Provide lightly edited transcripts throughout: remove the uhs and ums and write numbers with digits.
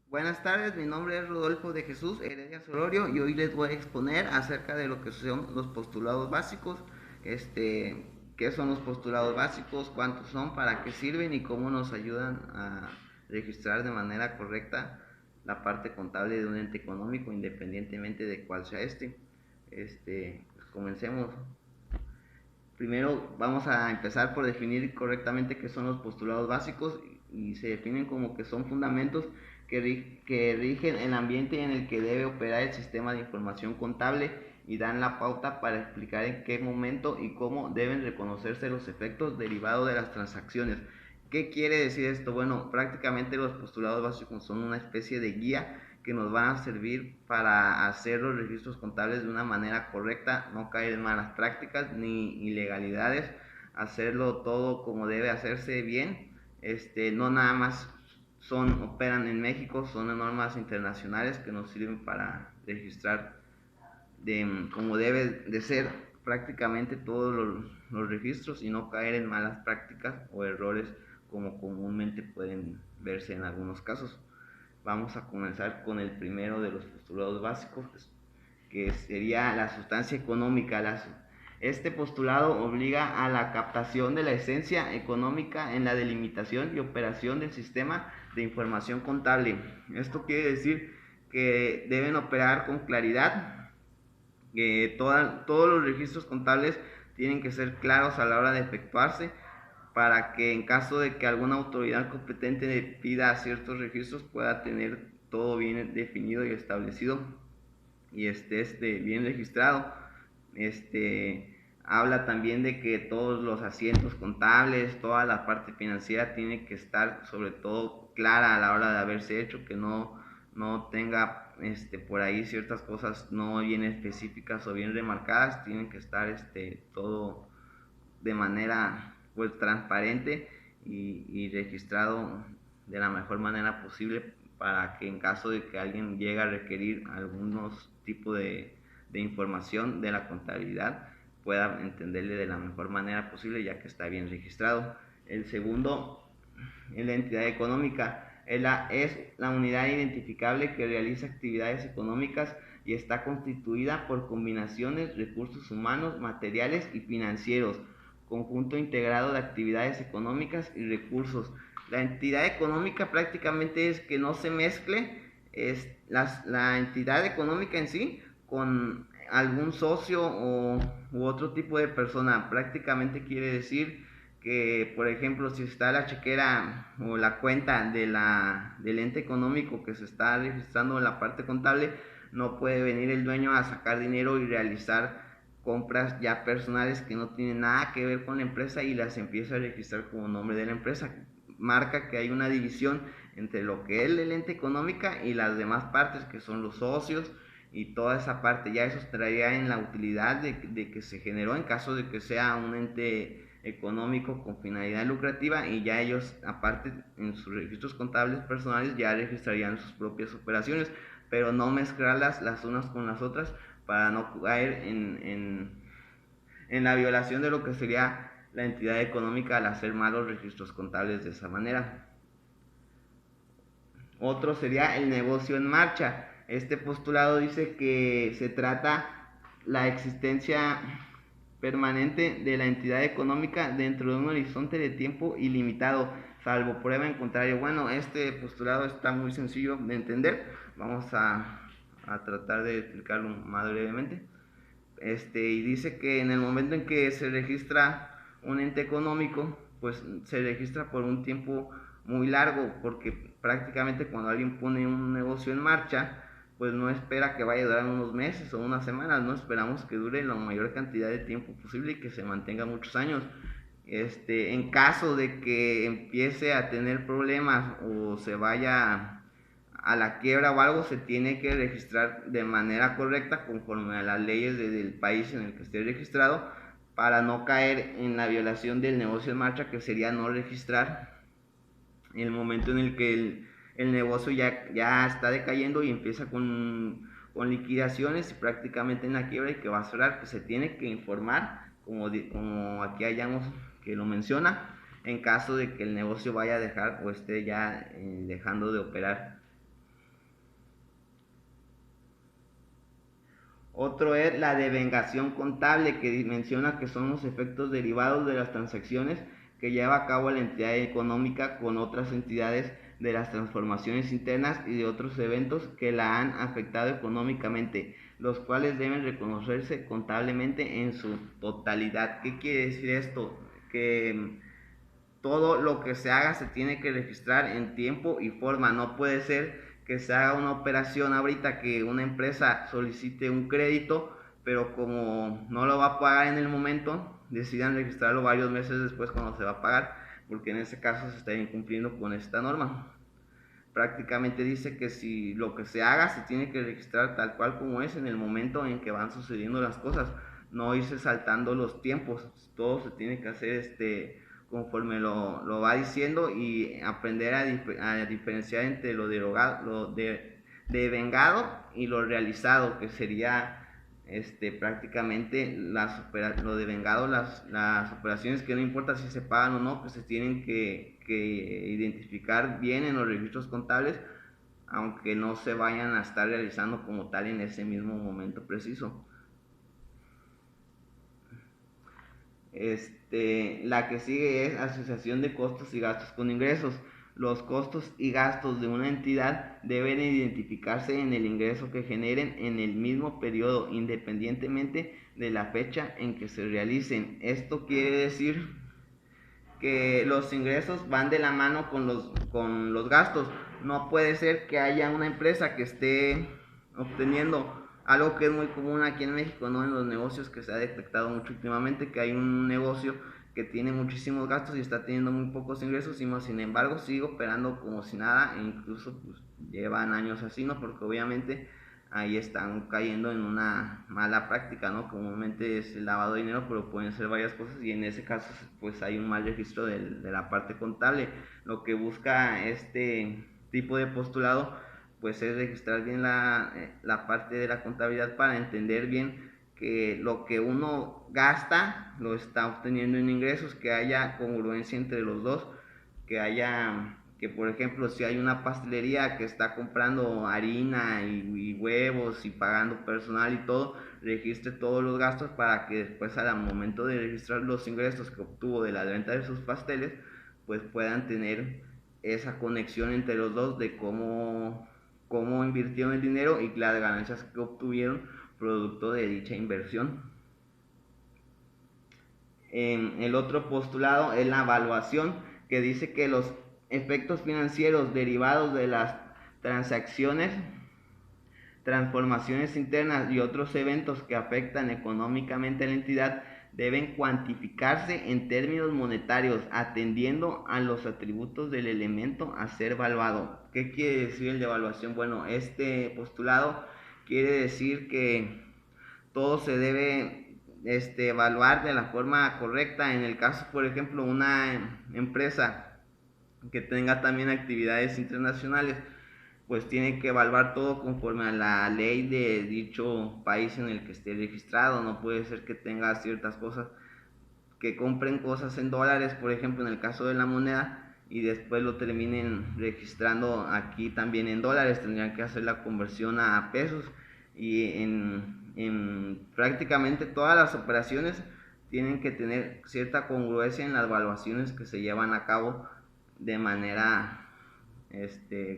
Buenas tardes, mi nombre es Rodolfo de Jesús Heredia Sororio y hoy les voy a exponer acerca de lo que son los postulados básicos, qué son los postulados básicos, cuántos son, para qué sirven y cómo nos ayudan a registrar de manera correcta la parte contable de un ente económico independientemente de cuál sea pues comencemos. Primero vamos a empezar por definir correctamente qué son los postulados básicos y se definen como que son fundamentos que rigen el ambiente en el que debe operar el sistema de información contable y dan la pauta para explicar en qué momento y cómo deben reconocerse los efectos derivados de las transacciones. ¿Qué quiere decir esto? Bueno, prácticamente los postulados básicos son una especie de guía que nos van a servir para hacer los registros contables de una manera correcta, no caer en malas prácticas ni ilegalidades, hacerlo todo como debe hacerse bien. No nada más operan en México, son normas internacionales que nos sirven para registrar como debe de ser prácticamente todos los registros y no caer en malas prácticas o errores como comúnmente pueden verse en algunos casos. Vamos a comenzar con el primero de los postulados básicos, que sería la sustancia económica. Este postulado obliga a la captación de la esencia económica en la delimitación y operación del sistema de información contable. Esto quiere decir que deben operar con claridad, que todos los registros contables tienen que ser claros a la hora de efectuarse para que en caso de que alguna autoridad competente pida ciertos registros pueda tener todo bien definido y establecido y esté bien registrado. Habla también de que todos los asientos contables, toda la parte financiera tiene que estar sobre todo clara a la hora de haberse hecho, que no tenga por ahí ciertas cosas no bien específicas o bien remarcadas, tienen que estar todo de manera pues transparente y registrado de la mejor manera posible para que en caso de que alguien llegue a requerir algunos tipos de información de la contabilidad pueda entenderle de la mejor manera posible ya que está bien registrado. El segundo es la entidad económica. Es la unidad identificable que realiza actividades económicas y está constituida por combinaciones, recursos humanos, materiales y financieros, conjunto integrado de actividades económicas y recursos. La entidad económica prácticamente es que no se mezcle la entidad económica en sí con algún socio u otro tipo de persona. Prácticamente quiere decir que, por ejemplo, si está la chequera o la cuenta del ente económico que se está registrando en la parte contable, no puede venir el dueño a sacar dinero y realizar compras ya personales que no tienen nada que ver con la empresa y las empieza a registrar como nombre de la empresa. Marca que hay una división entre lo que es el ente económica y las demás partes que son los socios y toda esa parte. Ya eso traería en la utilidad de que se generó en caso de que sea un ente económico con finalidad lucrativa y ya ellos aparte en sus registros contables personales ya registrarían sus propias operaciones, pero no mezclarlas las unas con las otras para no caer en la violación de lo que sería la entidad económica al hacer malos registros contables de esa manera. Otro sería el negocio en marcha. Este postulado dice que se trata la existencia permanente de la entidad económica dentro de un horizonte de tiempo ilimitado, salvo prueba en contrario. Bueno, este postulado está muy sencillo de entender. Vamos a tratar de explicarlo más brevemente. Y dice que en el momento en que se registra un ente económico, pues se registra por un tiempo muy largo, porque prácticamente cuando alguien pone un negocio en marcha, pues no espera que vaya a durar unos meses o unas semanas, no esperamos que dure la mayor cantidad de tiempo posible y que se mantenga muchos años. En caso de que empiece a tener problemas o se vaya a la quiebra o algo, se tiene que registrar de manera correcta conforme a las leyes del país en el que esté registrado para no caer en la violación del negocio en marcha, que sería no registrar en el momento en el que el negocio ya está decayendo y empieza con liquidaciones y prácticamente en la quiebra y que va a cerrar, que se tiene que informar, como aquí hayamos que lo menciona, en caso de que el negocio vaya a dejar o esté ya dejando de operar. Otro es la devengación contable, que menciona que son los efectos derivados de las transacciones que lleva a cabo la entidad económica con otras entidades, de las transformaciones internas y de otros eventos que la han afectado económicamente, los cuales deben reconocerse contablemente en su totalidad. ¿Qué quiere decir esto? Que todo lo que se haga se tiene que registrar en tiempo y forma. No puede ser que se haga una operación ahorita, que una empresa solicite un crédito, pero como no lo va a pagar en el momento, decidan registrarlo varios meses después cuando se va a pagar, porque en ese caso se está incumpliendo con esta norma. Prácticamente dice que si lo que se haga se tiene que registrar tal cual como es en el momento en que van sucediendo las cosas, no irse saltando los tiempos. Todo se tiene que hacer conforme lo va diciendo, y aprender a diferenciar entre lo derogado, devengado y lo realizado, que sería prácticamente lo devengado, las operaciones que no importa si se pagan o no, que se tienen que identificar bien en los registros contables, aunque no se vayan a estar realizando como tal en ese mismo momento preciso. La que sigue es asociación de costos y gastos con ingresos. Los costos y gastos de una entidad deben identificarse en el ingreso que generen en el mismo periodo, independientemente de la fecha en que se realicen. Esto quiere decir que los ingresos van de la mano con los gastos. No puede ser que haya una empresa que esté obteniendo algo que es muy común aquí en México, ¿no? En los negocios, que se ha detectado mucho últimamente, que hay un negocio que tiene muchísimos gastos y está teniendo muy pocos ingresos, y sin embargo sigue operando como si nada, e incluso pues llevan años así, ¿no? Porque obviamente ahí están cayendo en una mala práctica, ¿no? Comúnmente es el lavado de dinero, pero pueden ser varias cosas, y en ese caso pues hay un mal registro de la parte contable. Lo que busca este tipo de postulado pues es registrar bien la parte de la contabilidad, para entender bien que lo que uno gasta lo está obteniendo en ingresos, que haya congruencia entre los dos, que por ejemplo si hay una pastelería que está comprando harina y huevos y pagando personal y todo, registre todos los gastos, para que después al momento de registrar los ingresos que obtuvo de la venta de sus pasteles, pues puedan tener esa conexión entre los dos de cómo invirtieron el dinero y las ganancias que obtuvieron producto de dicha inversión. El otro postulado es la evaluación, que dice que los efectos financieros derivados de las transacciones, transformaciones internas y otros eventos que afectan económicamente a la entidad deben cuantificarse en términos monetarios, atendiendo a los atributos del elemento a ser evaluado. ¿Qué quiere decir el de evaluación? Bueno, este postulado quiere decir que todo se debe evaluar de la forma correcta. En el caso, por ejemplo, una empresa que tenga también actividades internacionales, pues tiene que evaluar todo conforme a la ley de dicho país en el que esté registrado. No puede ser que tenga ciertas cosas, que compren cosas en dólares, por ejemplo, en el caso de la moneda, y después lo terminen registrando aquí también en dólares. Tendrían que hacer la conversión a pesos, y en prácticamente todas las operaciones tienen que tener cierta congruencia en las evaluaciones que se llevan a cabo de manera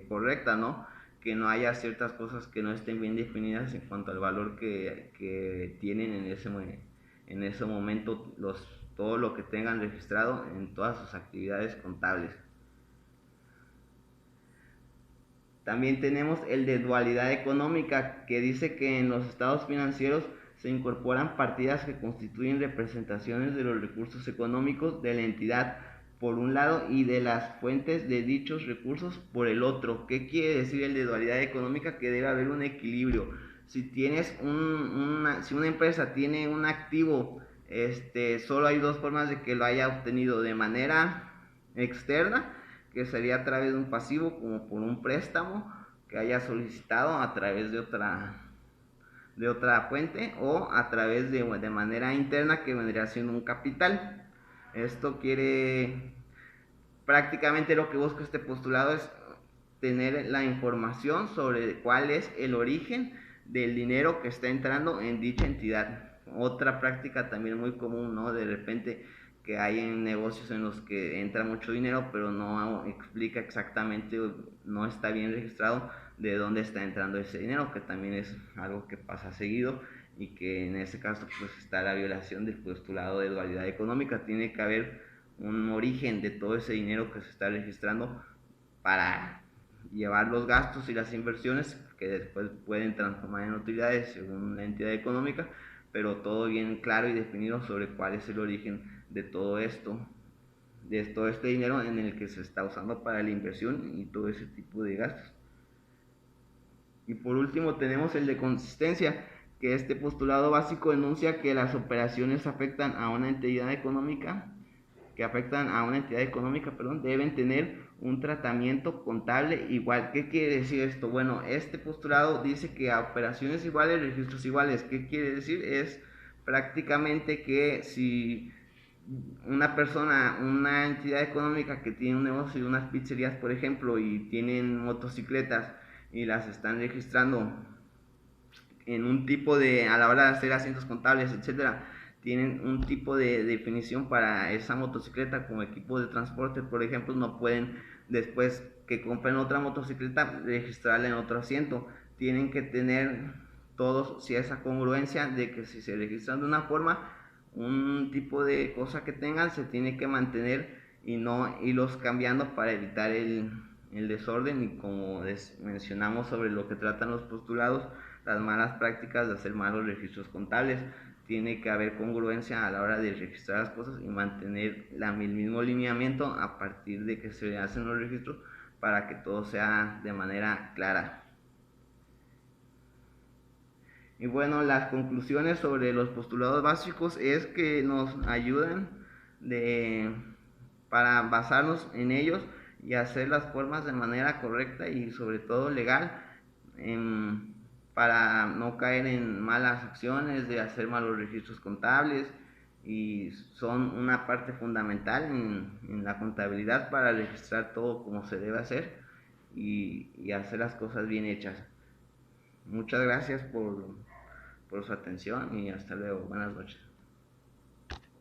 correcta, ¿no? Que no haya ciertas cosas que no estén bien definidas en cuanto al valor que tienen en ese momento todo lo que tengan registrado en todas sus actividades contables. También tenemos el de dualidad económica, que dice que en los estados financieros se incorporan partidas que constituyen representaciones de los recursos económicos de la entidad por un lado y de las fuentes de dichos recursos por el otro. ¿Qué quiere decir el de dualidad económica? Que debe haber un equilibrio. Si tienes si una empresa tiene un activo, solo hay dos formas de que lo haya obtenido: de manera externa, que sería a través de un pasivo, como por un préstamo que haya solicitado a través de otra fuente, o a través de manera interna, que vendría siendo un capital. Esto prácticamente lo que busca este postulado es tener la información sobre cuál es el origen del dinero que está entrando en dicha entidad. Otra práctica también muy común, ¿no? De repente que hay en negocios en los que entra mucho dinero, pero no explica exactamente, no está bien registrado de dónde está entrando ese dinero, que también es algo que pasa seguido y que en ese caso pues está la violación del postulado de dualidad económica. Tiene que haber un origen de todo ese dinero que se está registrando para llevar los gastos y las inversiones que después pueden transformar en utilidades según la entidad económica, pero todo bien claro y definido sobre cuál es el origen de todo esto, de todo este dinero en el que se está usando para la inversión y todo ese tipo de gastos. Y por último tenemos el de consistencia, que este postulado básico enuncia que las operaciones afectan a una entidad económica deben tener un tratamiento contable igual. ¿Qué quiere decir esto? Bueno, este postulado dice que a operaciones iguales, registros iguales. ¿Qué quiere decir? Es prácticamente que si una persona, una entidad económica que tiene un negocio de unas pizzerías, por ejemplo, y tienen motocicletas y las están registrando en un tipo de, a la hora de hacer asientos contables, etcétera, tienen un tipo de definición para esa motocicleta como equipo de transporte, por ejemplo, no pueden después que compren otra motocicleta registrarla en otro asiento. Tienen que tener todos si esa congruencia de que si se registran de una forma, un tipo de cosa que tengan se tiene que mantener y no irlos cambiando para evitar el desorden y como mencionamos sobre lo que tratan los postulados, las malas prácticas de hacer malos registros contables. Tiene que haber congruencia a la hora de registrar las cosas y mantener el mismo lineamiento a partir de que se hacen los registros para que todo sea de manera clara. Y bueno, las conclusiones sobre los postulados básicos es que nos ayudan de, para basarnos en ellos y hacer las formas de manera correcta y sobre todo legal, para no caer en malas acciones de hacer malos registros contables, y son una parte fundamental en la contabilidad para registrar todo como se debe hacer y hacer las cosas bien hechas. Muchas gracias por su atención y hasta luego. Buenas noches.